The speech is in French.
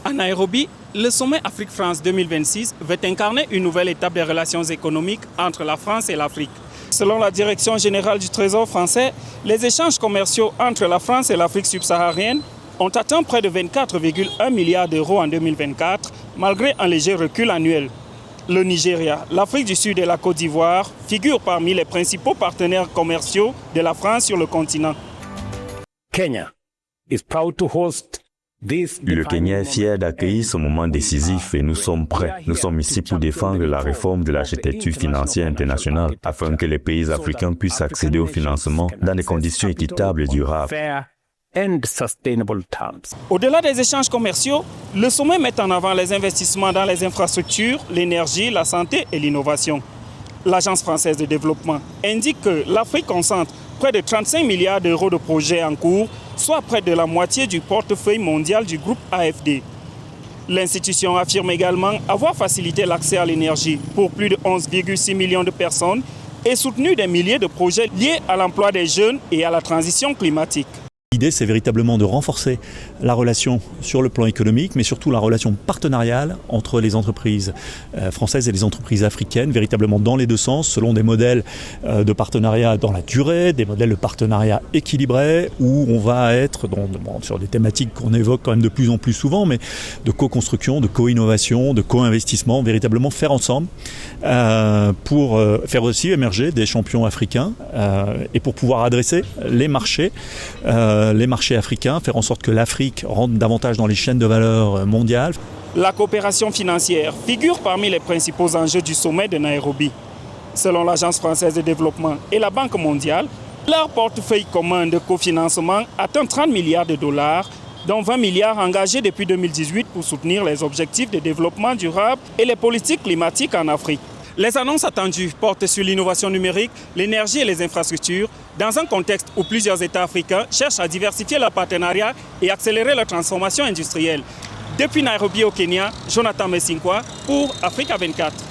À Nairobi, le sommet Afrique-France 2026 veut incarner une nouvelle étape des relations économiques entre la France et l'Afrique. Selon la Direction générale du Trésor français, les échanges commerciaux entre la France et l'Afrique subsaharienne ont atteint près de 24,1 milliards d'euros en 2024, malgré un léger recul annuel. Le Nigeria, l'Afrique du Sud et la Côte d'Ivoire figurent parmi les principaux partenaires commerciaux de la France sur le continent. Kenya is proud to host. Le Kenya est fier d'accueillir ce moment décisif et nous sommes prêts. Nous sommes ici pour défendre la réforme de l'architecture financière internationale afin que les pays africains puissent accéder au financement dans des conditions équitables et durables. Au-delà des échanges commerciaux, le sommet met en avant les investissements dans les infrastructures, l'énergie, la santé et l'innovation. L'Agence française de développement indique que l'Afrique concentre près de 35 milliards d'euros de projets en cours, soit près de la moitié du portefeuille mondial du groupe AFD. L'institution affirme également avoir facilité l'accès à l'énergie pour plus de 11,6 millions de personnes et soutenu des milliers de projets liés à l'emploi des jeunes et à la transition climatique. L'idée, c'est véritablement de renforcer la relation sur le plan économique, mais surtout la relation partenariale entre les entreprises françaises et les entreprises africaines, véritablement dans les deux sens, selon des modèles de partenariat dans la durée, des modèles de partenariat équilibrés, où on va être sur des thématiques qu'on évoque quand même de plus en plus souvent, mais de co-construction, de co-innovation, de co-investissement, véritablement faire ensemble pour faire aussi émerger des champions africains et pour pouvoir adresser les marchés africains, faire en sorte que l'Afrique rentre davantage dans les chaînes de valeur mondiales. La coopération financière figure parmi les principaux enjeux du sommet de Nairobi. Selon l'Agence française de développement et la Banque mondiale, leur portefeuille commun de cofinancement atteint 30 milliards de dollars, dont 20 milliards engagés depuis 2018 pour soutenir les objectifs de développement durable et les politiques climatiques en Afrique. Les annonces attendues portent sur l'innovation numérique, l'énergie et les infrastructures, dans un contexte où plusieurs États africains cherchent à diversifier leurs partenariats et accélérer leur transformation industrielle. Depuis Nairobi au Kenya, Jonathan Messinkwa pour Africa 24.